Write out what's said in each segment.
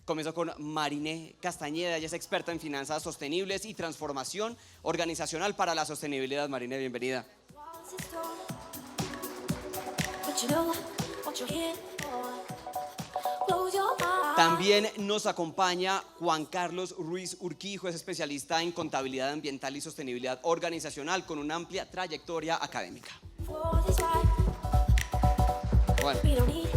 Comienzo con Mariné Castañeda, ella es experta en finanzas sostenibles y transformación organizacional para la sostenibilidad. Mariné, bienvenida. También nos acompaña Juan Carlos Ruiz Urquijo, es especialista en contabilidad ambiental y sostenibilidad organizacional con una amplia trayectoria académica. Bueno, bienvenido.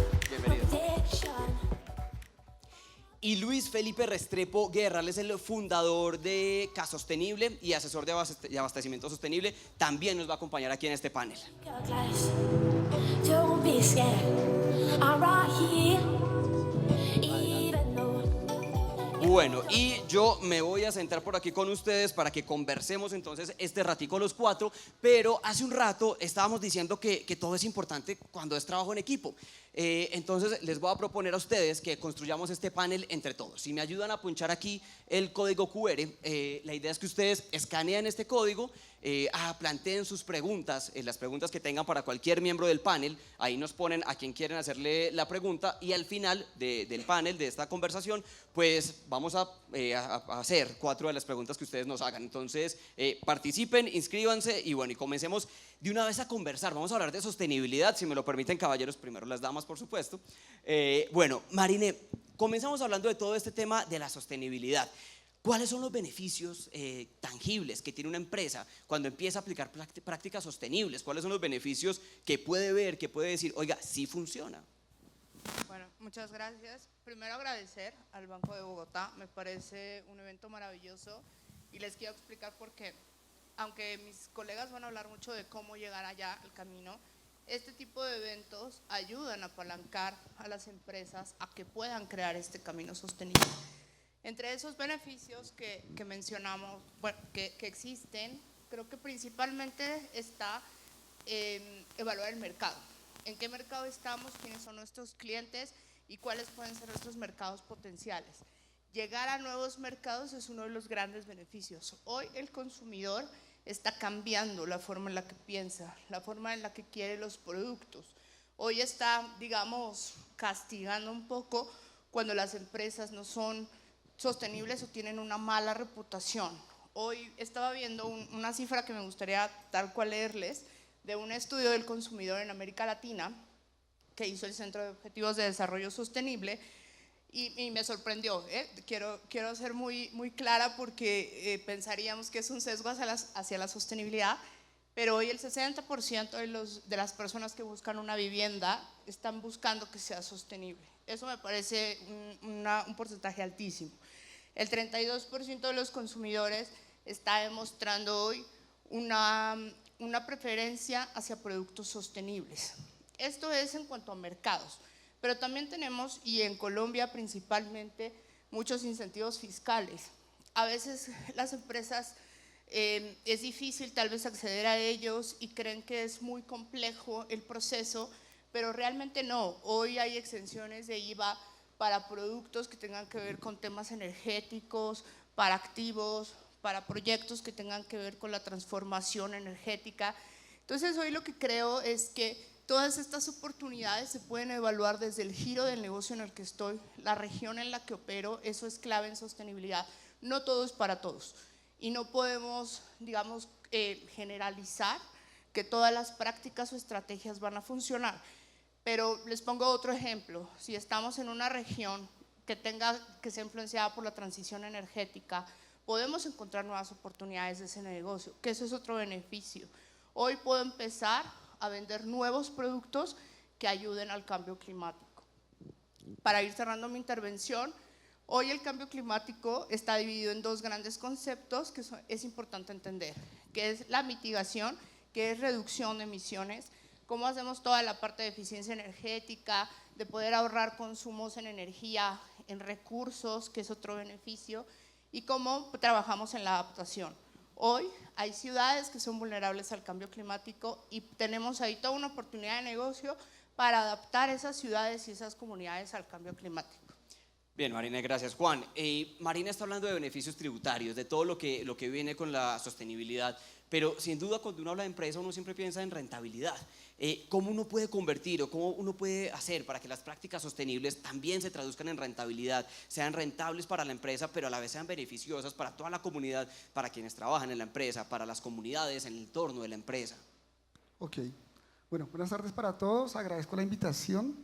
Y Luis Felipe Restrepo Guerra, él es el fundador de Casostenible y asesor de abastecimiento sostenible, también nos va a acompañar aquí en este panel. Bueno, y yo me voy a sentar por aquí con ustedes para que conversemos entonces este ratico los cuatro, pero hace un rato estábamos diciendo que todo es importante cuando es trabajo en equipo. Entonces les voy a proponer a ustedes que construyamos este panel entre todos. Si me ayudan a punchar aquí el código QR, la idea es que ustedes escanean este código, planteen sus preguntas, las preguntas que tengan para cualquier miembro del panel. Ahí nos ponen a quien quieren hacerle la pregunta y al final del panel, de esta conversación, pues vamos a hacer 4 de las preguntas que ustedes nos hagan. Entonces participen, inscríbanse y bueno, y comencemos de una vez a conversar. Vamos a hablar de sostenibilidad, si me lo permiten, caballeros, primero las damas, por supuesto. Bueno, Mariné, comenzamos hablando de todo este tema de la sostenibilidad. ¿Cuáles son los beneficios tangibles que tiene una empresa cuando empieza a aplicar prácticas sostenibles? ¿Cuáles son los beneficios que puede ver, que puede decir, oiga, sí funciona? Bueno, muchas gracias. Primero agradecer al Banco de Bogotá, me parece un evento maravilloso y les quiero explicar por qué. Aunque mis colegas van a hablar mucho de cómo llegar allá, al camino, este tipo de eventos ayudan a apalancar a las empresas a que puedan crear este camino sostenible. Entre esos beneficios que mencionamos, bueno, que existen, creo que principalmente está evaluar el mercado. ¿En qué mercado estamos? ¿Quiénes son nuestros clientes? ¿Y cuáles pueden ser nuestros mercados potenciales? Llegar a nuevos mercados es uno de los grandes beneficios. Hoy el consumidor está cambiando la forma en la que piensa, la forma en la que quiere los productos. Hoy está, digamos, castigando un poco cuando las empresas no son sostenibles o tienen una mala reputación. Hoy estaba viendo una cifra que me gustaría tal cual leerles, de un estudio del consumidor en América Latina que hizo el Centro de Objetivos de Desarrollo Sostenible y me sorprendió. Quiero ser muy clara porque pensaríamos que es un sesgo hacia la sostenibilidad, pero hoy el 60% de las personas que buscan una vivienda están buscando que sea sostenible. Eso me parece un porcentaje altísimo. El 32% de los consumidores está demostrando hoy una preferencia hacia productos sostenibles. Esto es en cuanto a mercados, pero también tenemos, y en Colombia principalmente, muchos incentivos fiscales. A veces las empresas es difícil tal vez acceder a ellos y creen que es muy complejo el proceso, pero realmente no. Hoy hay exenciones de IVA para productos que tengan que ver con temas energéticos, para activos, para proyectos que tengan que ver con la transformación energética. Entonces hoy lo que creo es que todas estas oportunidades se pueden evaluar desde el giro del negocio en el que estoy, la región en la que opero. Eso es clave en sostenibilidad. No todo es para todos y no podemos, digamos, generalizar que todas las prácticas o estrategias van a funcionar. Pero les pongo otro ejemplo. Si estamos en una región que sea influenciada por la transición energética, podemos encontrar nuevas oportunidades de ese negocio, que eso es otro beneficio. Hoy puedo empezar a vender nuevos productos que ayuden al cambio climático. Para ir cerrando mi intervención, hoy el cambio climático está dividido en 2 grandes conceptos que es importante entender, que es la mitigación, que es reducción de emisiones, cómo hacemos toda la parte de eficiencia energética, de poder ahorrar consumos en energía, en recursos, que es otro beneficio, y cómo trabajamos en la adaptación. Hoy hay ciudades que son vulnerables al cambio climático y tenemos ahí toda una oportunidad de negocio para adaptar esas ciudades y esas comunidades al cambio climático. Bien, Marina, gracias. Juan, Marina está hablando de beneficios tributarios, de todo lo que viene con la sostenibilidad, pero sin duda cuando uno habla de empresa uno siempre piensa en rentabilidad. ¿Cómo uno puede convertir o cómo uno puede hacer para que las prácticas sostenibles también se traduzcan en rentabilidad, sean rentables para la empresa, pero a la vez sean beneficiosas para toda la comunidad, para quienes trabajan en la empresa, para las comunidades en el entorno de la empresa? Ok, bueno, buenas tardes para todos, agradezco la invitación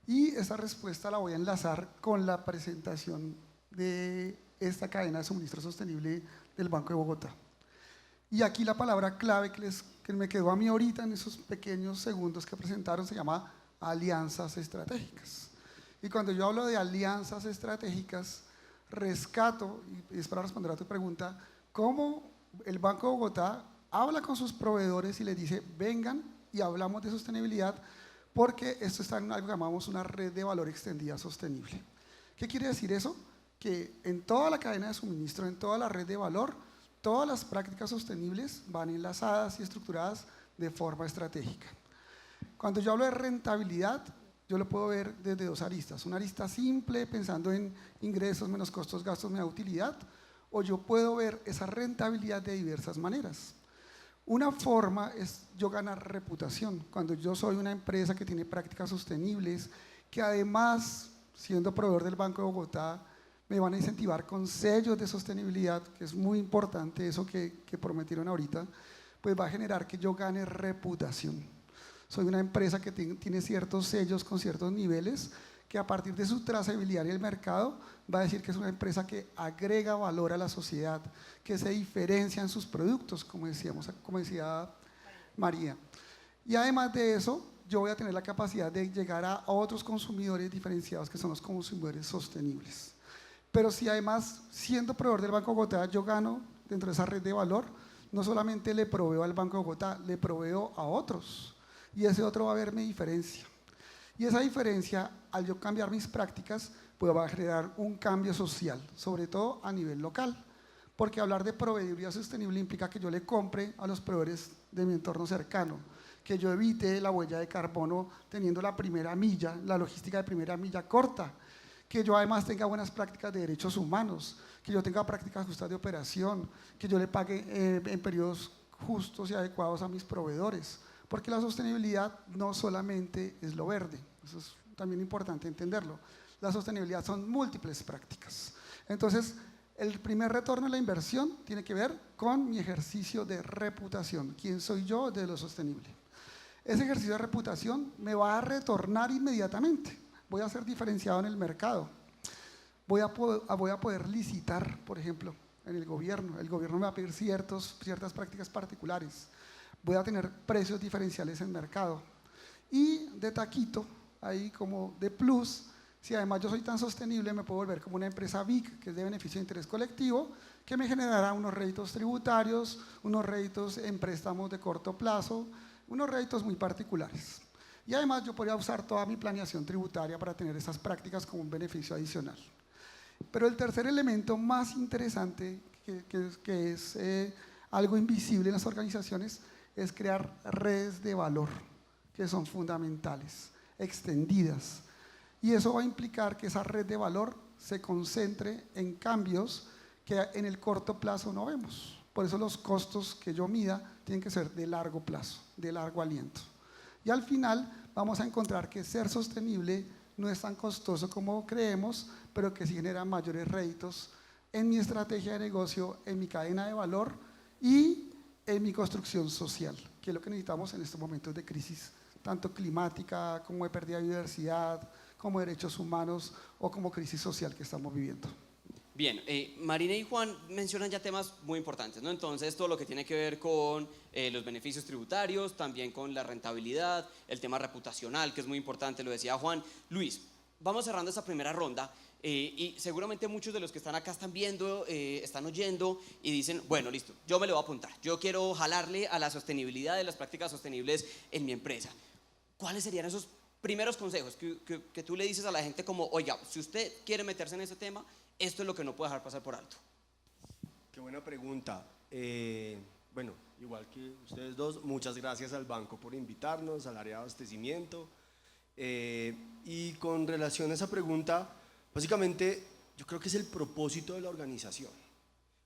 y esta respuesta la voy a enlazar con la presentación de esta cadena de suministro sostenible del Banco de Bogotá. Y aquí la palabra clave que me quedó a mí ahorita en esos pequeños segundos que presentaron se llama alianzas estratégicas. Y cuando yo hablo de alianzas estratégicas, rescato, y es para responder a tu pregunta, cómo el Banco de Bogotá habla con sus proveedores y les dice, vengan y hablamos de sostenibilidad, porque esto está en algo que llamamos una red de valor extendida sostenible. ¿Qué quiere decir eso? Que en toda la cadena de suministro, en toda la red de valor, todas las prácticas sostenibles van enlazadas y estructuradas de forma estratégica. Cuando yo hablo de rentabilidad, yo lo puedo ver desde dos aristas. Una arista simple, pensando en ingresos menos costos, gastos, menos utilidad, o yo puedo ver esa rentabilidad de diversas maneras. Una forma es yo ganar reputación. Cuando yo soy una empresa que tiene prácticas sostenibles, que además, siendo proveedor del Banco de Bogotá, me van a incentivar con sellos de sostenibilidad, que es muy importante eso que prometieron ahorita, pues va a generar que yo gane reputación. Soy una empresa que tiene ciertos sellos con ciertos niveles, que a partir de su trazabilidad en el mercado va a decir que es una empresa que agrega valor a la sociedad, que se diferencia en sus productos, como decía María. Y además de eso, yo voy a tener la capacidad de llegar a otros consumidores diferenciados, que son los consumidores sostenibles. Pero si además, siendo proveedor del Banco de Bogotá, yo gano dentro de esa red de valor, no solamente le proveo al Banco de Bogotá, le proveo a otros. Y ese otro va a ver mi diferencia. Y esa diferencia, al yo cambiar mis prácticas, pues va a generar un cambio social, sobre todo a nivel local. Porque hablar de proveeduría sostenible implica que yo le compre a los proveedores de mi entorno cercano, que yo evite la huella de carbono teniendo la primera milla, la logística de primera milla corta, que yo además tenga buenas prácticas de derechos humanos, que yo tenga prácticas justas de operación, que yo le pague en periodos justos y adecuados a mis proveedores, porque la sostenibilidad no solamente es lo verde, eso es también importante entenderlo, la sostenibilidad son múltiples prácticas. Entonces, el primer retorno de la inversión tiene que ver con mi ejercicio de reputación, quién soy yo de lo sostenible. Ese ejercicio de reputación me va a retornar inmediatamente. Voy a ser diferenciado en el mercado, voy a poder licitar, por ejemplo, en el gobierno me va a pedir ciertas prácticas particulares, voy a tener precios diferenciales en el mercado y de taquito, ahí como de plus, si además yo soy tan sostenible me puedo volver como una empresa BIC, que es de beneficio de interés colectivo, que me generará unos réditos tributarios, unos réditos en préstamos de corto plazo, unos réditos muy particulares. Y además yo podría usar toda mi planeación tributaria para tener esas prácticas como un beneficio adicional. Pero el tercer elemento más interesante, que es algo invisible en las organizaciones, es crear redes de valor, que son fundamentales, extendidas. Y eso va a implicar que esa red de valor se concentre en cambios que en el corto plazo no vemos. Por eso los costos que yo mida tienen que ser de largo plazo, de largo aliento. Y al final vamos a encontrar que ser sostenible no es tan costoso como creemos, pero que sí genera mayores réditos en mi estrategia de negocio, en mi cadena de valor y en mi construcción social, que es lo que necesitamos en estos momentos de crisis, tanto climática como de pérdida de biodiversidad, como derechos humanos o como crisis social que estamos viviendo. Bien, Marina y Juan mencionan ya temas muy importantes, ¿no? Entonces, todo lo que tiene que ver con los beneficios tributarios, también con la rentabilidad, el tema reputacional, que es muy importante, lo decía Juan. Luis, vamos cerrando esta primera ronda y seguramente muchos de los que están acá están viendo, están oyendo y dicen, bueno, listo, yo me lo voy a apuntar, yo quiero jalarle a la sostenibilidad de las prácticas sostenibles en mi empresa. ¿Cuáles serían esos primeros consejos que tú le dices a la gente como, oiga, si usted quiere meterse en ese tema, esto es lo que no puede dejar pasar por alto? Qué buena pregunta. Bueno, igual que ustedes dos, muchas gracias al banco por invitarnos, al área de abastecimiento. Y con relación a esa pregunta, básicamente yo creo que es el propósito de la organización.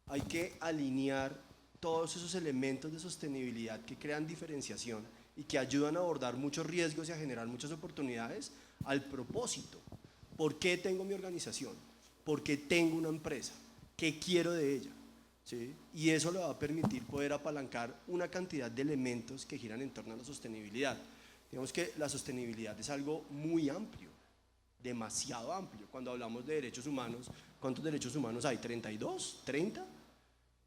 Hay que alinear todos esos elementos de sostenibilidad que crean diferenciación y que ayudan a abordar muchos riesgos y a generar muchas oportunidades al propósito. ¿Por qué tengo mi organización? ¿Por qué tengo una empresa? ¿Qué quiero de ella? ¿Sí? Y eso le va a permitir poder apalancar una cantidad de elementos que giran en torno a la sostenibilidad. Digamos que la sostenibilidad es algo muy amplio, demasiado amplio. Cuando hablamos de derechos humanos, ¿cuántos derechos humanos hay? ¿32? ¿30?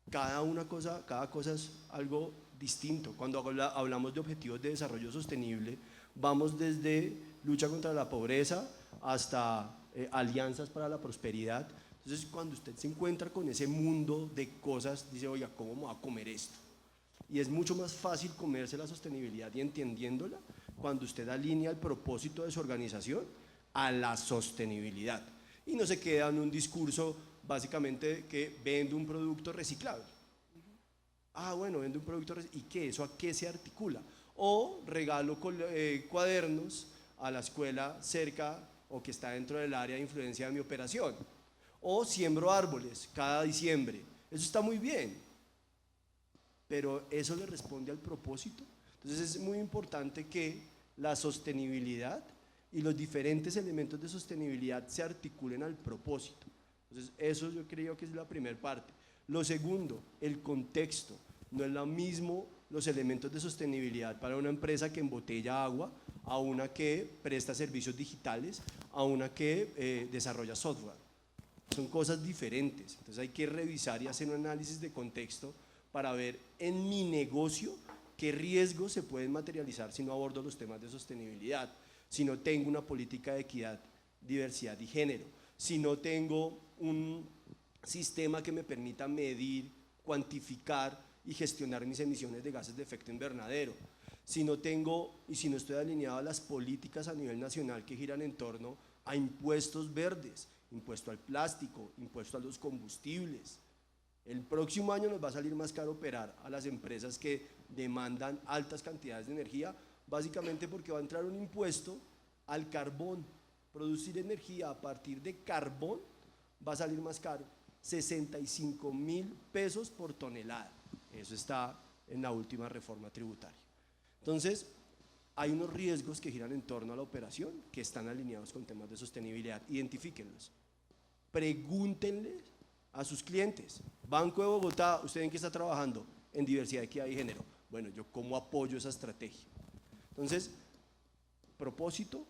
Cada cosa es algo distinto. Cuando hablamos de objetivos de desarrollo sostenible, vamos desde lucha contra la pobreza hasta alianzas para la prosperidad. Entonces, cuando usted se encuentra con ese mundo de cosas, dice, oiga, ¿cómo me voy a comer esto? Y es mucho más fácil comerse la sostenibilidad y entendiéndola cuando usted alinea el propósito de su organización a la sostenibilidad. Y no se queda en un discurso básicamente que vende un producto reciclable. Ah, bueno, vende un producto reciclable. ¿Y qué? ¿Eso a qué se articula? O regalo cuadernos a la escuela cerca o que está dentro del área de influencia de mi operación. O siembro árboles cada diciembre. Eso está muy bien, pero ¿eso le responde al propósito? Entonces es muy importante que la sostenibilidad y los diferentes elementos de sostenibilidad se articulen al propósito. Entonces eso yo creo que es la primera parte. Lo segundo, el contexto. No es lo mismo los elementos de sostenibilidad para una empresa que embotella agua, a una que presta servicios digitales, a una que desarrolla software. Son cosas diferentes, entonces hay que revisar y hacer un análisis de contexto para ver en mi negocio qué riesgos se pueden materializar si no abordo los temas de sostenibilidad, si no tengo una política de equidad, diversidad y género, si no tengo un sistema que me permita medir, cuantificar y gestionar mis emisiones de gases de efecto invernadero, si no tengo y si no estoy alineado a las políticas a nivel nacional que giran en torno a impuestos verdes, impuesto al plástico, impuesto a los combustibles. El próximo año nos va a salir más caro operar a las empresas que demandan altas cantidades de energía, básicamente porque va a entrar un impuesto al carbón. Producir energía a partir de carbón va a salir más caro, 65.000 pesos por tonelada. Eso está en la última reforma tributaria. Entonces, hay unos riesgos que giran en torno a la operación que están alineados con temas de sostenibilidad. Identifíquenlos. Pregúntenle a sus clientes. Banco de Bogotá, ¿usted en qué está trabajando? En diversidad, equidad y género. Bueno, ¿yo cómo apoyo esa estrategia? Entonces, propósito,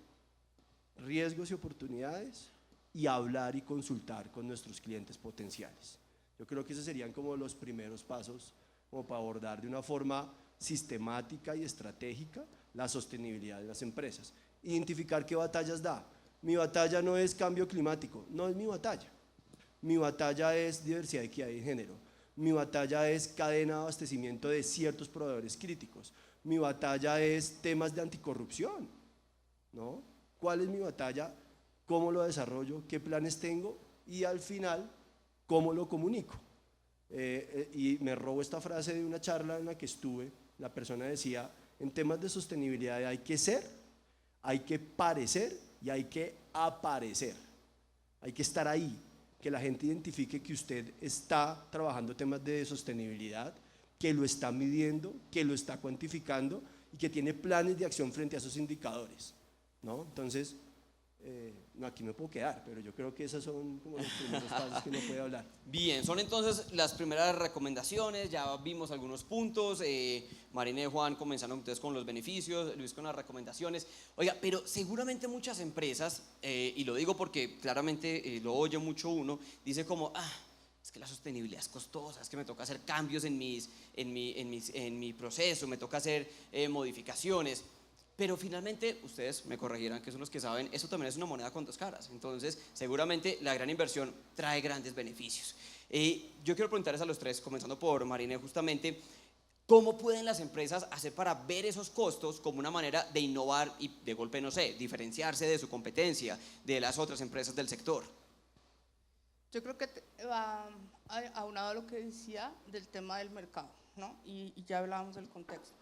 riesgos y oportunidades, y hablar y consultar con nuestros clientes potenciales. Yo creo que esos serían como los primeros pasos como para abordar de una forma sistemática y estratégica la sostenibilidad de las empresas. Identificar qué batallas da. Mi batalla no es cambio climático, no es mi batalla. Mi batalla es diversidad, equidad y género. Mi batalla es cadena de abastecimiento de ciertos proveedores críticos. Mi batalla es temas de anticorrupción, ¿no? ¿Cuál es mi batalla? ¿Cómo lo desarrollo? ¿Qué planes tengo? Y al final, ¿cómo lo comunico? Y me robo esta frase de una charla en la que estuve. La persona decía, en temas de sostenibilidad hay que ser, hay que parecer y hay que aparecer. Hay que estar ahí, que la gente identifique que usted está trabajando temas de sostenibilidad, que lo está midiendo, que lo está cuantificando y que tiene planes de acción frente a esos indicadores, ¿no? Entonces, no, aquí me puedo quedar, pero yo creo que esos son como los primeros pasos que uno puede hablar. Bien, son entonces las primeras recomendaciones, ya vimos algunos puntos, Marina y Juan comenzaron entonces con los beneficios, Luis con las recomendaciones. Oiga, pero seguramente muchas empresas, y lo digo porque claramente lo oye mucho uno, dice como, es que la sostenibilidad es costosa, es que me toca hacer cambios en mi proceso, me toca hacer modificaciones. Pero finalmente, ustedes me corregirán, que son los que saben, eso también es una moneda con dos caras. Entonces, seguramente la gran inversión trae grandes beneficios. Yo quiero preguntarles a los tres, comenzando por Marina, justamente, ¿cómo pueden las empresas hacer para ver esos costos como una manera de innovar y de golpe, no sé, diferenciarse de su competencia, de las otras empresas del sector? Yo creo que va aunado a lo que decía del tema del mercado, ¿no? Y ya hablábamos del contexto.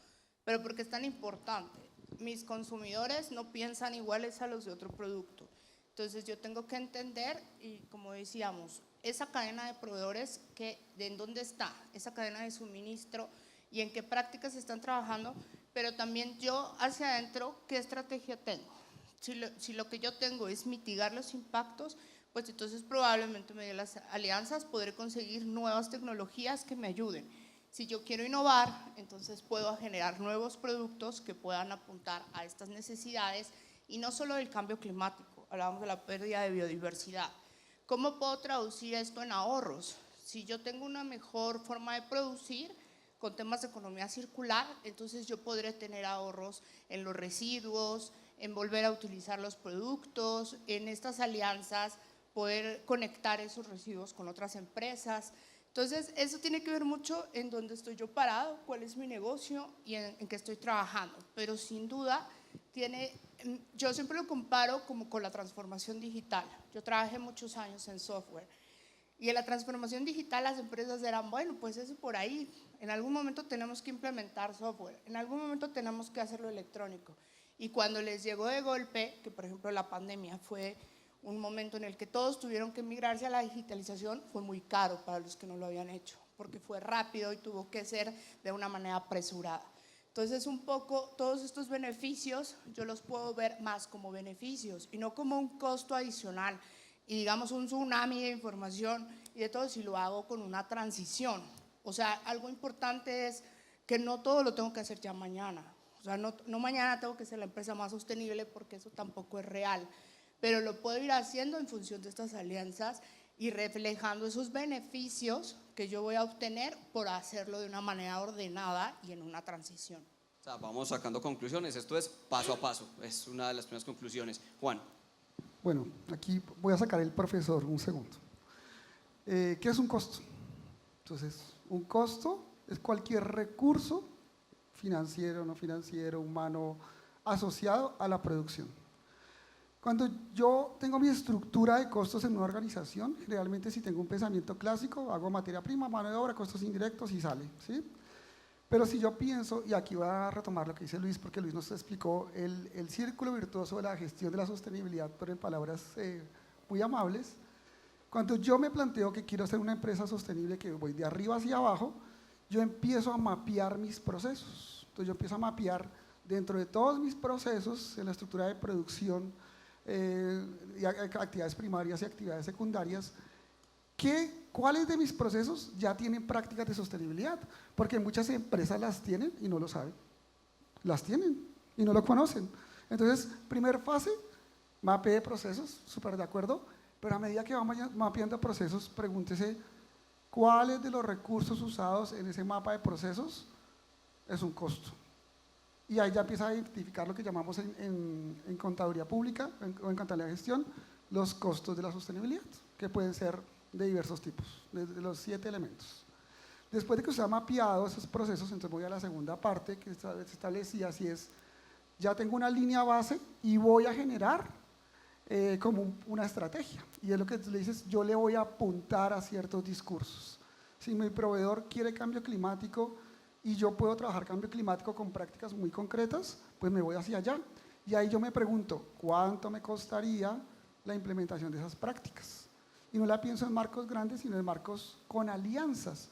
Pero ¿por qué es tan importante? Mis consumidores no piensan iguales a los de otro producto. Entonces yo tengo que entender, y como decíamos, esa cadena de proveedores, en dónde está, esa cadena de suministro y en qué prácticas están trabajando, pero también yo hacia adentro, ¿qué estrategia tengo? Si lo que yo tengo es mitigar los impactos, pues entonces probablemente mediante las alianzas podré conseguir nuevas tecnologías que me ayuden. Si yo quiero innovar, entonces puedo generar nuevos productos que puedan apuntar a estas necesidades y no solo del cambio climático, hablábamos de la pérdida de biodiversidad. ¿Cómo puedo traducir esto en ahorros? Si yo tengo una mejor forma de producir, con temas de economía circular, entonces yo podré tener ahorros en los residuos, en volver a utilizar los productos, en estas alianzas, poder conectar esos residuos con otras empresas. Entonces, eso tiene que ver mucho en dónde estoy yo parado, cuál es mi negocio y en qué estoy trabajando. Pero sin duda, yo siempre lo comparo como con la transformación digital. Yo trabajé muchos años en software. Y en la transformación digital las empresas eran, bueno, pues eso por ahí, en algún momento tenemos que implementar software, en algún momento tenemos que hacerlo electrónico. Y cuando les llegó de golpe, que por ejemplo la pandemia fue un momento en el que todos tuvieron que migrarse a la digitalización, fue muy caro para los que no lo habían hecho, porque fue rápido y tuvo que ser de una manera apresurada. Entonces, un poco todos estos beneficios yo los puedo ver más como beneficios y no como un costo adicional. Y digamos un tsunami de información y de todo si lo hago con una transición. O sea, algo importante es que no todo lo tengo que hacer ya mañana. O sea, no mañana tengo que ser la empresa más sostenible porque eso tampoco es real. Pero lo puedo ir haciendo en función de estas alianzas y reflejando esos beneficios que yo voy a obtener por hacerlo de una manera ordenada y en una transición. O sea, vamos sacando conclusiones, esto es paso a paso, es una de las primeras conclusiones. Juan. Bueno, aquí voy a sacar el profesor un segundo. ¿Qué es un costo? Entonces, un costo es cualquier recurso financiero, no financiero, humano, asociado a la producción. Cuando yo tengo mi estructura de costos en una organización, generalmente si tengo un pensamiento clásico, hago materia prima, mano de obra, costos indirectos y sale, ¿sí? Pero si yo pienso, y aquí voy a retomar lo que dice Luis, porque Luis nos explicó el círculo virtuoso de la gestión de la sostenibilidad, pero en palabras muy amables. Cuando yo me planteo que quiero ser una empresa sostenible, que voy de arriba hacia abajo, yo empiezo a mapear mis procesos. Entonces yo empiezo a mapear dentro de todos mis procesos, en la estructura de producción, y actividades primarias y actividades secundarias, ¿cuáles de mis procesos ya tienen prácticas de sostenibilidad? Porque muchas empresas las tienen y no lo saben. Las tienen y no lo conocen. Entonces, primer fase, mapeo de procesos, súper de acuerdo, pero a medida que vamos mapeando procesos, pregúntese cuáles de los recursos usados en ese mapa de procesos es un costo. Y ahí ya empieza a identificar lo que llamamos en contaduría pública o en contabilidad de gestión, los costos de la sostenibilidad, que pueden ser de diversos tipos, de los 7 elementos. Después de que usted ha mapeado esos procesos, entonces voy a la segunda parte que se establecía, así es, ya tengo una línea base y voy a generar como una estrategia. Y es lo que le dices, yo le voy a apuntar a ciertos discursos. Si mi proveedor quiere cambio climático y yo puedo trabajar cambio climático con prácticas muy concretas, pues me voy hacia allá. Y ahí yo me pregunto, ¿cuánto me costaría la implementación de esas prácticas? Y no la pienso en marcos grandes, sino en marcos con alianzas.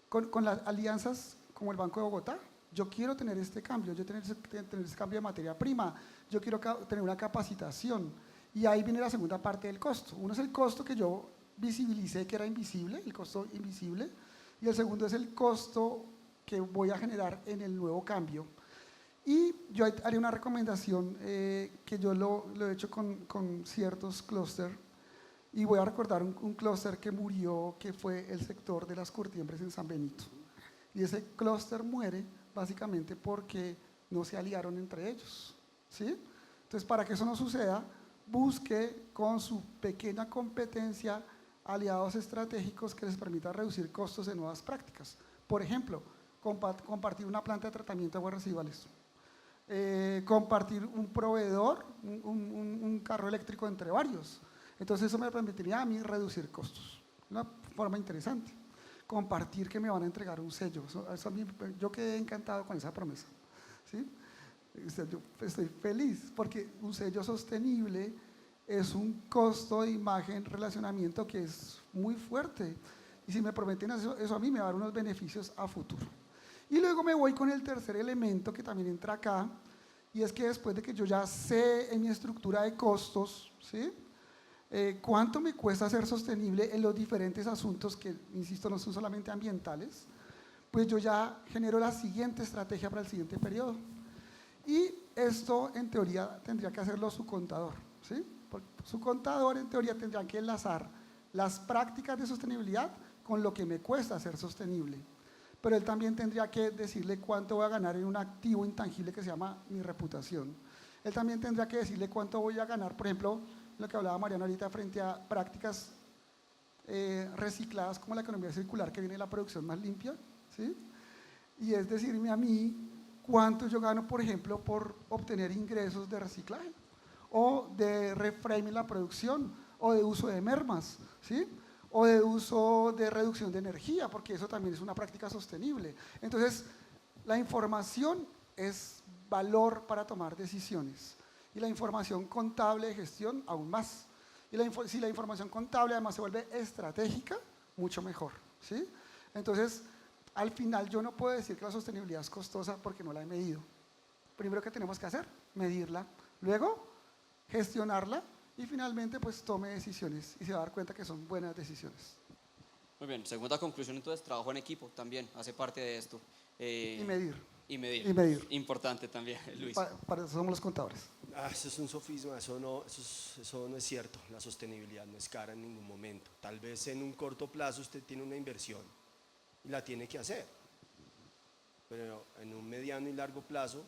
Con las alianzas como el Banco de Bogotá, yo quiero tener este cambio, yo quiero tener este cambio de materia prima, yo quiero tener una capacitación. Y ahí viene la segunda parte del costo. Uno es el costo que yo visibilicé que era invisible, el costo invisible, y el segundo es el costo que voy a generar en el nuevo cambio. Y yo haré una recomendación que yo lo he hecho con ciertos clústeres. Y voy a recordar un clúster que murió, que fue el sector de las curtiembres en San Benito. Y ese clúster muere básicamente porque no se aliaron entre ellos, ¿sí? Entonces, para que eso no suceda, busque con su pequeña competencia aliados estratégicos que les permitan reducir costos de nuevas prácticas. Por ejemplo, compartir una planta de tratamiento de aguas residuales, compartir un proveedor, un carro eléctrico entre varios. Entonces eso me permitiría a mí reducir costos, una forma interesante. Compartir que me van a entregar un sello, eso a mí, yo quedé encantado con esa promesa, ¿sí? Yo estoy feliz porque un sello sostenible es un costo de imagen, relacionamiento que es muy fuerte. Y si me prometen eso a mí me va a dar unos beneficios a futuro. Y luego me voy con el tercer elemento que también entra acá, y es que después de que yo ya sé en mi estructura de costos, ¿sí? Cuánto me cuesta ser sostenible en los diferentes asuntos que, insisto, no son solamente ambientales, pues yo ya genero la siguiente estrategia para el siguiente periodo. Y esto, en teoría, tendría que hacerlo su contador, ¿sí? Porque su contador, en teoría, tendría que enlazar las prácticas de sostenibilidad con lo que me cuesta ser sostenible. Pero él también tendría que decirle cuánto voy a ganar en un activo intangible que se llama mi reputación. Él también tendría que decirle cuánto voy a ganar, por ejemplo, lo que hablaba Mariana ahorita, frente a prácticas recicladas como la economía circular, que viene de la producción más limpia, ¿sí? Y es decirme a mí cuánto yo gano, por ejemplo, por obtener ingresos de reciclaje, o de reframing la producción, o de uso de mermas, ¿sí? O de uso de reducción de energía, porque eso también es una práctica sostenible. Entonces, la información es valor para tomar decisiones, y la información contable de gestión aún más. Y si la información contable además se vuelve estratégica, mucho mejor, ¿sí? Entonces, al final yo no puedo decir que la sostenibilidad es costosa porque no la he medido. Primero, que tenemos que hacer, medirla, luego gestionarla, y finalmente pues tome decisiones y se va a dar cuenta que son buenas decisiones. Muy bien, segunda conclusión, entonces trabajo en equipo también hace parte de esto. Y medir. Y medir. Y medir. Importante también, Luis. Para eso somos los contadores. Eso es un sofisma, eso no es cierto. La sostenibilidad no es cara en ningún momento. Tal vez en un corto plazo usted tiene una inversión y la tiene que hacer, pero en un mediano y largo plazo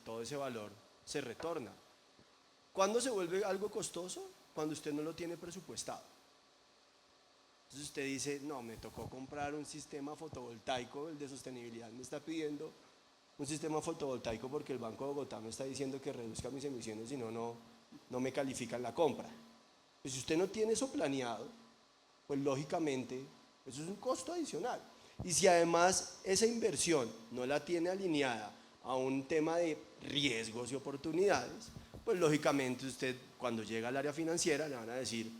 todo ese valor se retorna. ¿Cuándo se vuelve algo costoso? Cuando usted no lo tiene presupuestado. Entonces usted dice, no, me tocó comprar un sistema fotovoltaico, el de sostenibilidad me está pidiendo un sistema fotovoltaico porque el Banco de Bogotá me está diciendo que reduzca mis emisiones, si no me califican la compra. Pues si usted no tiene eso planeado, pues lógicamente eso es un costo adicional. Y si además esa inversión no la tiene alineada a un tema de riesgos y oportunidades, pues lógicamente usted, cuando llega al área financiera, le van a decir,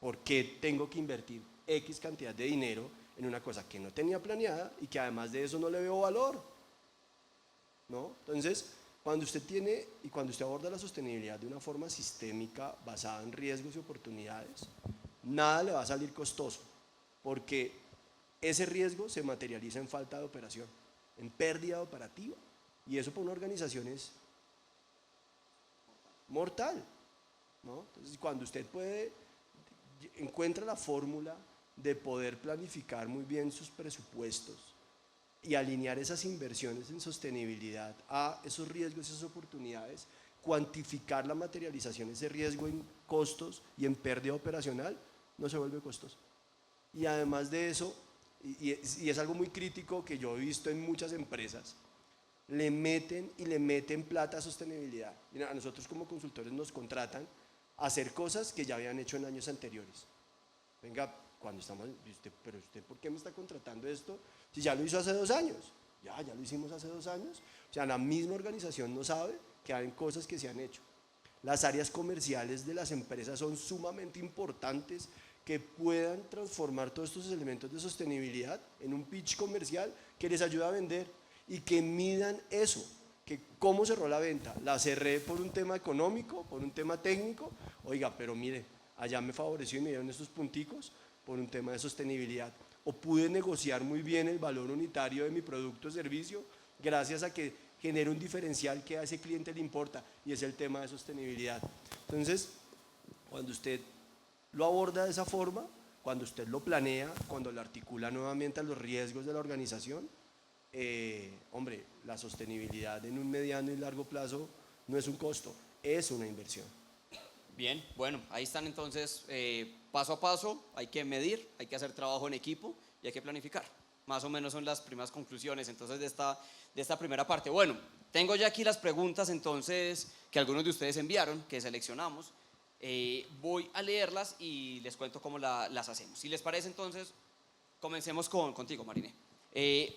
¿por qué tengo que invertir X cantidad de dinero en una cosa que no tenía planeada y que además de eso no le veo valor? ¿No? Entonces, cuando usted aborda la sostenibilidad de una forma sistémica, basada en riesgos y oportunidades, nada le va a salir costoso, porque ese riesgo se materializa en falta de operación, en pérdida operativa, y eso para una organización es mortal, ¿no? Entonces, cuando usted encuentra la fórmula de poder planificar muy bien sus presupuestos y alinear esas inversiones en sostenibilidad a esos riesgos y esas oportunidades, cuantificar la materialización de ese riesgo en costos y en pérdida operacional, no se vuelve costoso. Y además de eso, y es algo muy crítico que yo he visto en muchas empresas, le meten plata a sostenibilidad. Mira, a nosotros como consultores nos contratan a hacer cosas que ya habían hecho en años anteriores. Venga, pero usted, ¿por qué me está contratando esto? Si ya lo hizo hace 2 años. Ya lo hicimos hace 2 años. O sea, la misma organización no sabe que hay cosas que se han hecho. Las áreas comerciales de las empresas son sumamente importantes, que puedan transformar todos estos elementos de sostenibilidad en un pitch comercial que les ayude a vender, y que midan eso, que cómo cerró la venta, la cerré por un tema económico, por un tema técnico, oiga, pero mire, allá me favoreció y me dieron estos punticos por un tema de sostenibilidad, o pude negociar muy bien el valor unitario de mi producto o servicio gracias a que genera un diferencial que a ese cliente le importa, y es el tema de sostenibilidad. Entonces, cuando usted lo aborda de esa forma, cuando usted lo planea, cuando lo articula nuevamente a los riesgos de la organización, hombre, la sostenibilidad en un mediano y largo plazo no es un costo, es una inversión. Bien, bueno, ahí están entonces, paso a paso, hay que medir, hay que hacer trabajo en equipo y hay que planificar. Más o menos son las primeras conclusiones entonces de esta primera parte. Bueno, tengo ya aquí las preguntas entonces que algunos de ustedes enviaron, que seleccionamos. Voy a leerlas y les cuento cómo las hacemos. Si les parece, entonces comencemos contigo, Mariné.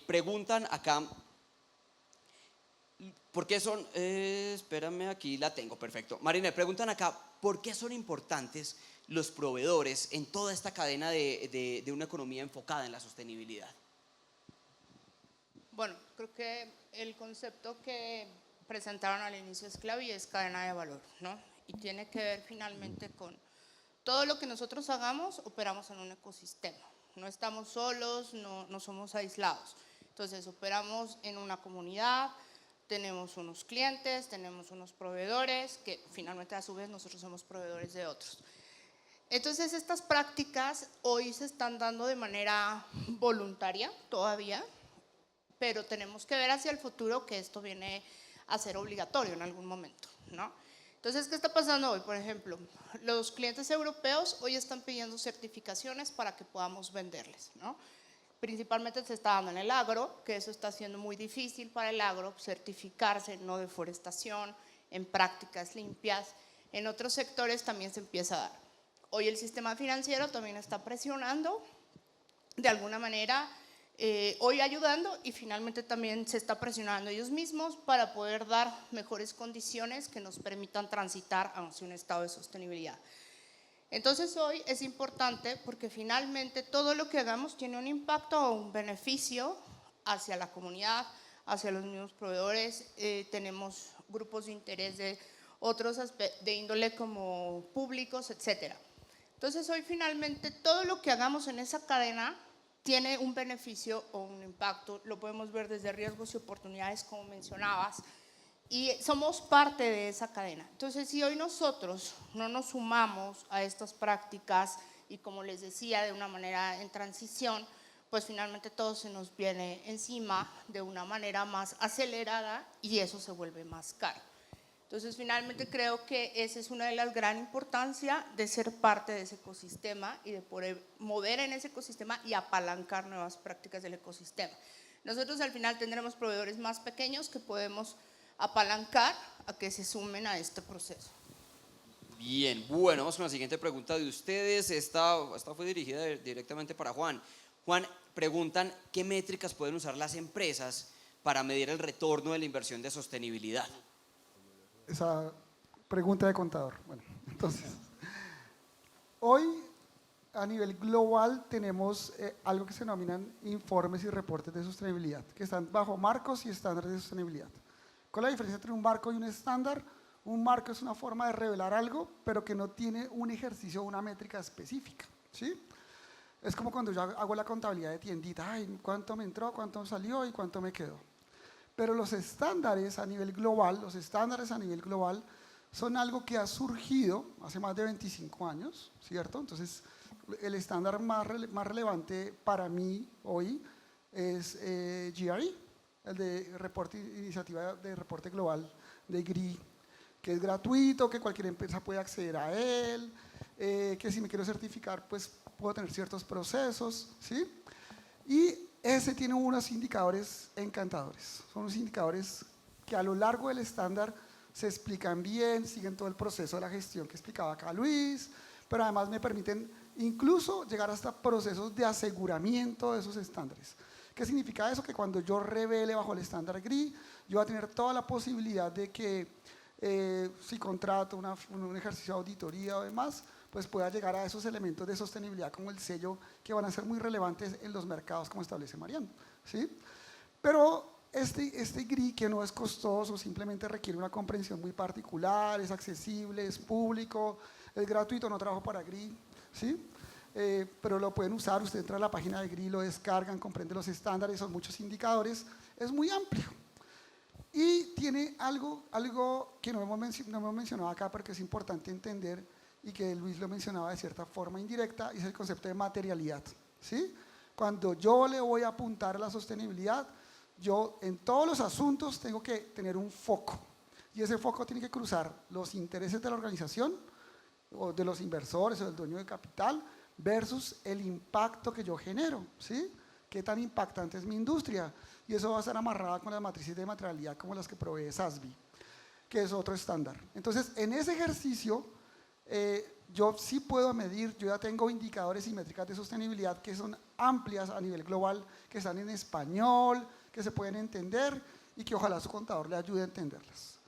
Preguntan acá, ¿por qué son? Espérame, aquí la tengo, perfecto. Mariné, preguntan acá, ¿por qué son importantes los proveedores en toda esta cadena de una economía enfocada en la sostenibilidad? Bueno, creo que el concepto que presentaron al inicio es clave y es cadena de valor, ¿no? Y tiene que ver finalmente con todo lo que nosotros hagamos, operamos en un ecosistema. No estamos solos, no somos aislados. Entonces, operamos en una comunidad, tenemos unos clientes, tenemos unos proveedores, que finalmente a su vez nosotros somos proveedores de otros. Entonces, estas prácticas hoy se están dando de manera voluntaria todavía, pero tenemos que ver hacia el futuro que esto viene a ser obligatorio en algún momento, ¿no? Entonces, ¿qué está pasando hoy? Por ejemplo, los clientes europeos hoy están pidiendo certificaciones para que podamos venderles, ¿no? Principalmente se está dando en el agro, que eso está siendo muy difícil para el agro, certificarse en no deforestación, en prácticas limpias. En otros sectores también se empieza a dar. Hoy el sistema financiero también está presionando de alguna manera, hoy ayudando, y finalmente también se está presionando ellos mismos para poder dar mejores condiciones que nos permitan transitar hacia un estado de sostenibilidad. Entonces hoy es importante porque finalmente todo lo que hagamos tiene un impacto o un beneficio hacia la comunidad, hacia los mismos proveedores. Tenemos grupos de interés de otros de índole como públicos, etcétera. Entonces hoy finalmente todo lo que hagamos en esa cadena tiene un beneficio o un impacto. Lo podemos ver desde riesgos y oportunidades, como mencionabas, y somos parte de esa cadena. Entonces, si hoy nosotros no nos sumamos a estas prácticas y, como les decía, de una manera en transición, pues finalmente todo se nos viene encima de una manera más acelerada y eso se vuelve más caro. Entonces, finalmente creo que esa es una de las gran importancias de ser parte de ese ecosistema y de poder mover en ese ecosistema y apalancar nuevas prácticas del ecosistema. Nosotros al final tendremos proveedores más pequeños que podemos apalancar a que se sumen a este proceso. Bien, bueno, vamos con la siguiente pregunta de ustedes. Esta fue dirigida directamente para Juan. Juan, preguntan qué métricas pueden usar las empresas para medir el retorno de la inversión de sostenibilidad. Esa pregunta de contador. Bueno, entonces, hoy a nivel global tenemos algo que se denominan informes y reportes de sostenibilidad, que están bajo marcos y estándares de sostenibilidad. ¿Cuál es la diferencia entre un marco y un estándar? Un marco es una forma de revelar algo, pero que no tiene un ejercicio o una métrica específica, ¿sí? Es como cuando yo hago la contabilidad de tiendita, ay, cuánto me entró, cuánto salió y cuánto me quedó. Pero los estándares a nivel global, son algo que ha surgido hace más de 25 años, ¿cierto? Entonces, el estándar más relevante para mí hoy es GRI, el de iniciativa de reporte global de GRI, que es gratuito, que cualquier empresa puede acceder a él, que si me quiero certificar, pues puedo tener ciertos procesos, ¿sí? Y ese tiene unos indicadores encantadores. Son unos indicadores que a lo largo del estándar se explican bien, siguen todo el proceso de la gestión que explicaba acá Luis, pero además me permiten incluso llegar hasta procesos de aseguramiento de esos estándares. ¿Qué significa eso? Que cuando yo revele bajo el estándar GRI, yo voy a tener toda la posibilidad de que si contrato un ejercicio de auditoría o demás, pues pueda llegar a esos elementos de sostenibilidad como el sello, que van a ser muy relevantes en los mercados, como establece Mariano, ¿sí? Pero este GRI, que no es costoso, simplemente requiere una comprensión muy particular, es accesible, es público, es gratuito, no trabajo para GRI, ¿sí? Pero lo pueden usar, usted entra a la página de GRI, lo descargan, comprende los estándares, son muchos indicadores, es muy amplio. Y tiene algo que no hemos mencionado acá, porque es importante entender, y que Luis lo mencionaba de cierta forma indirecta, y es el concepto de materialidad, ¿sí? Cuando yo le voy a apuntar a la sostenibilidad, yo en todos los asuntos tengo que tener un foco, y ese foco tiene que cruzar los intereses de la organización, o de los inversores, o del dueño de capital, versus el impacto que yo genero, ¿sí? ¿Qué tan impactante es mi industria? Y eso va a estar amarrado con las matrices de materialidad como las que provee SASB, que es otro estándar. Entonces, en ese ejercicio, yo sí puedo medir, yo ya tengo indicadores y métricas de sostenibilidad que son amplias a nivel global, que están en español, que se pueden entender y que ojalá su contador le ayude a entenderlas.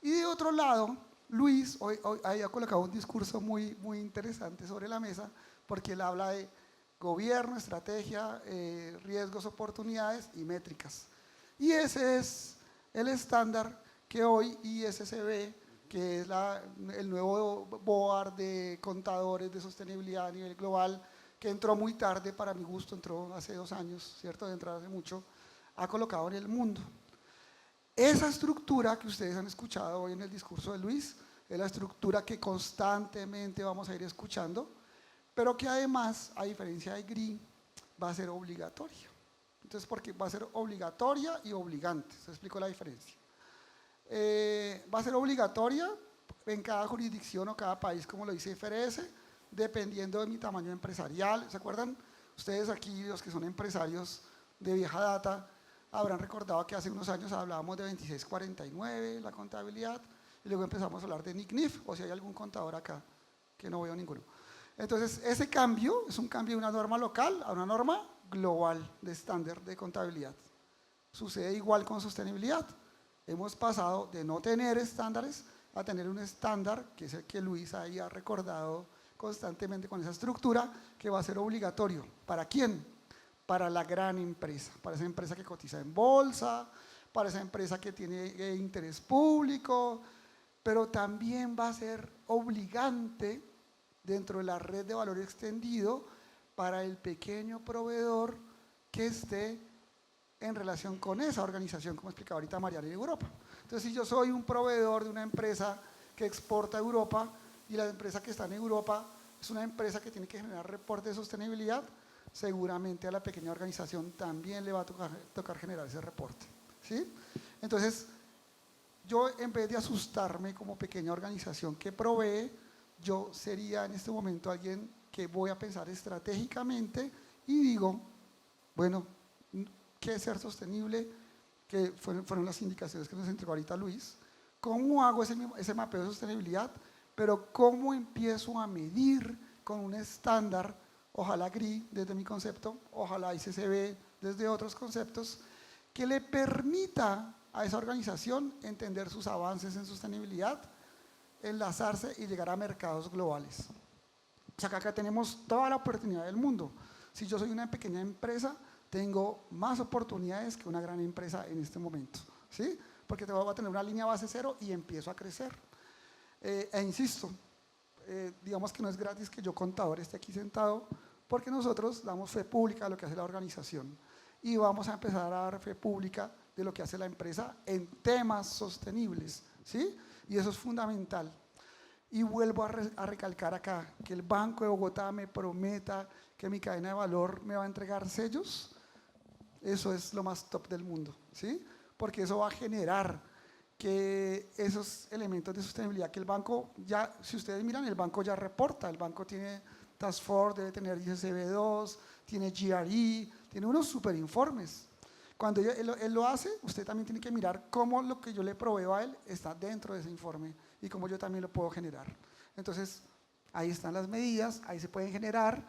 Y de otro lado, Luis hoy ha colocado un discurso muy, muy interesante sobre la mesa, porque él habla de gobierno, estrategia, riesgos, oportunidades y métricas. Y ese es el estándar que hoy ISSB, que es el nuevo BOAR de contadores de sostenibilidad a nivel global, que entró muy tarde, para mi gusto, entró hace 2 años, ¿cierto? De entrar hace mucho, ha colocado en el mundo. Esa estructura que ustedes han escuchado hoy en el discurso de Luis, es la estructura que constantemente vamos a ir escuchando, pero que además, a diferencia de GRI, va a ser obligatoria. Entonces, porque va a ser obligatoria y obligante, se explico la diferencia. Va a ser obligatoria en cada jurisdicción o cada país, como lo dice IFRS, dependiendo de mi tamaño empresarial. ¿Se acuerdan? Ustedes aquí, los que son empresarios de vieja data, habrán recordado que hace unos años hablábamos de 2649, la contabilidad, y luego empezamos a hablar de NICNIF, o si hay algún contador acá, que no veo ninguno. Entonces, ese cambio es un cambio de una norma local a una norma global de estándar de contabilidad. Sucede igual con sostenibilidad. Hemos pasado de no tener estándares a tener un estándar, que es el que Luis ahí ha recordado constantemente con esa estructura, que va a ser obligatorio. ¿Para quién? Para la gran empresa, para esa empresa que cotiza en bolsa, para esa empresa que tiene interés público, pero también va a ser obligante dentro de la red de valor extendido para el pequeño proveedor que esté en relación con esa organización, como explicaba ahorita Mariana, en Europa. Entonces, si yo soy un proveedor de una empresa que exporta a Europa y la empresa que está en Europa es una empresa que tiene que generar reporte de sostenibilidad, seguramente a la pequeña organización también le va a tocar generar ese reporte, ¿sí? Entonces, yo en vez de asustarme como pequeña organización que provee, yo sería en este momento alguien que voy a pensar estratégicamente y digo, bueno, ¿qué es ser sostenible? Que fueron las indicaciones que nos entregó ahorita Luis. ¿Cómo hago ese mapeo de sostenibilidad? Pero ¿cómo empiezo a medir con un estándar, ojalá GRI desde mi concepto, ojalá ICCB desde otros conceptos, que le permita a esa organización entender sus avances en sostenibilidad, enlazarse y llegar a mercados globales? O sea, que acá tenemos toda la oportunidad del mundo. Si yo soy una pequeña empresa, tengo más oportunidades que una gran empresa en este momento, ¿sí? Porque voy a tener una línea base cero y empiezo a crecer. Insisto, digamos que no es gratis que yo, contador, esté aquí sentado, porque nosotros damos fe pública de lo que hace la organización y vamos a empezar a dar fe pública de lo que hace la empresa en temas sostenibles, ¿sí? Y eso es fundamental. Y vuelvo a recalcar acá que el Banco de Bogotá me prometa que mi cadena de valor me va a entregar sellos. Eso es lo más top del mundo, ¿sí? Porque eso va a generar que esos elementos de sostenibilidad que el banco ya, si ustedes miran, el banco ya reporta, el banco tiene Task Force, debe tener ISSB2, tiene GRE, tiene unos super informes. Cuando él lo hace, usted también tiene que mirar cómo lo que yo le proveo a él está dentro de ese informe y cómo yo también lo puedo generar. Entonces, ahí están las medidas, ahí se pueden generar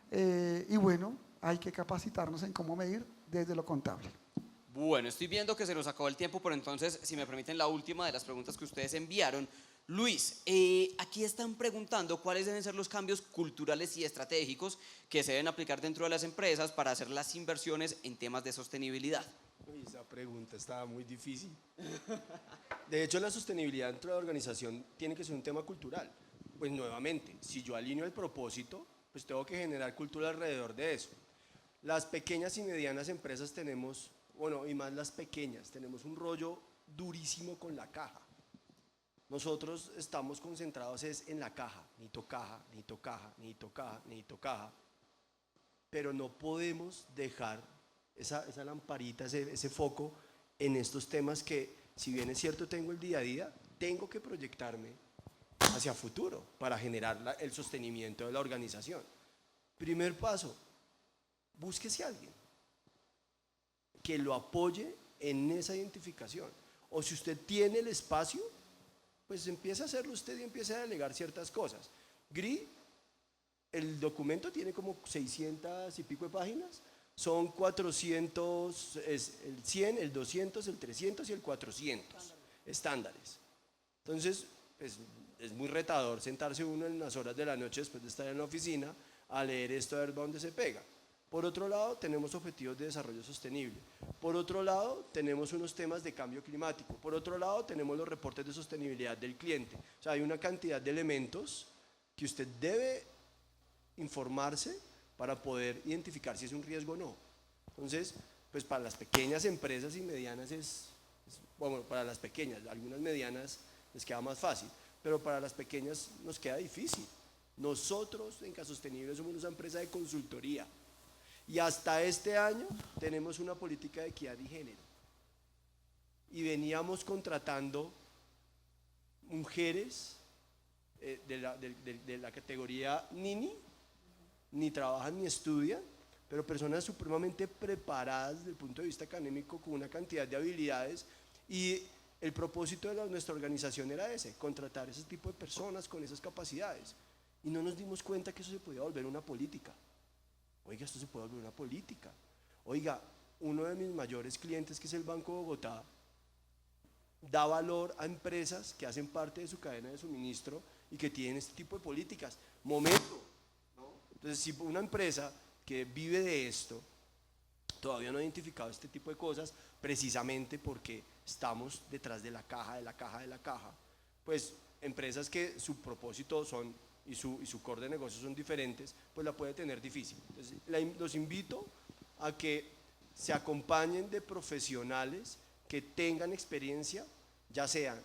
y bueno, hay que capacitarnos en cómo medir desde lo contable. Bueno, estoy viendo que se nos acabó el tiempo, pero entonces, si me permiten, la última de las preguntas que ustedes enviaron. Luis, aquí están preguntando cuáles deben ser los cambios culturales y estratégicos que se deben aplicar dentro de las empresas para hacer las inversiones en temas de sostenibilidad. Uy, esa pregunta estaba muy difícil. De hecho, la sostenibilidad dentro de la organización tiene que ser un tema cultural. Pues nuevamente, si yo alineo el propósito, pues tengo que generar cultura alrededor de eso. Las pequeñas y medianas empresas tenemos, bueno, y más las pequeñas, tenemos un rollo durísimo con la caja. Nosotros estamos concentrados en la caja, necesito caja, necesito caja, necesito caja, necesito caja, pero no podemos dejar esa lamparita, ese foco en estos temas que, si bien es cierto tengo el día a día, tengo que proyectarme hacia futuro para generar el sostenimiento de la organización. Primer paso, búsquese a alguien que lo apoye en esa identificación, o si usted tiene el espacio, pues empiece a hacerlo usted y empiece a delegar ciertas cosas. GRI, el documento tiene como 600 y pico de páginas, son 400, es el 100, el 200, el 300 y el 400 estándares. Entonces, pues, es muy retador sentarse uno en las horas de la noche después de estar en la oficina a leer esto a ver dónde se pega. Por otro lado, tenemos objetivos de desarrollo sostenible. Por otro lado, tenemos unos temas de cambio climático. Por otro lado, tenemos los reportes de sostenibilidad del cliente. O sea, hay una cantidad de elementos que usted debe informarse para poder identificar si es un riesgo o no. Entonces, pues para las pequeñas empresas y medianas bueno, para las pequeñas, algunas medianas les queda más fácil, pero para las pequeñas nos queda difícil. Nosotros en Casostenible somos una empresa de consultoría y hasta este año tenemos una política de equidad y género. Y veníamos contratando mujeres de la categoría ni trabajan ni estudian, pero personas supremamente preparadas desde el punto de vista académico con una cantidad de habilidades, y el propósito de nuestra organización era ese, contratar ese tipo de personas con esas capacidades, y no nos dimos cuenta que eso se podía volver una política. Oiga, esto se puede volver una política. Oiga, uno de mis mayores clientes, que es el Banco de Bogotá, da valor a empresas que hacen parte de su cadena de suministro y que tienen este tipo de políticas. Momento, ¿no? Entonces, si una empresa que vive de esto todavía no ha identificado este tipo de cosas, precisamente porque estamos detrás de la caja, pues empresas que su propósito son y su core de negocio son diferentes, pues la puede tener difícil. Entonces, los invito a que se acompañen de profesionales que tengan experiencia, ya sean,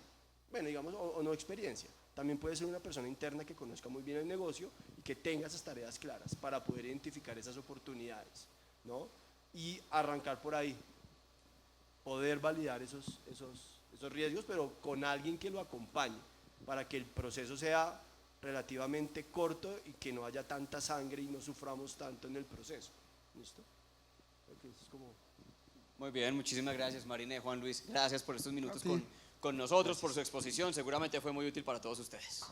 bueno, digamos, o no experiencia. También puede ser una persona interna que conozca muy bien el negocio y que tenga esas tareas claras para poder identificar esas oportunidades, ¿no? Y arrancar por ahí, poder validar esos riesgos, pero con alguien que lo acompañe, para que el proceso sea relativamente corto y que no haya tanta sangre y no suframos tanto en el proceso. ¿Listo? Okay, eso es como... Muy bien, muchísimas gracias, Marina y Juan Luis. Gracias por estos minutos A ti. con nosotros, por su exposición. Seguramente fue muy útil para todos ustedes.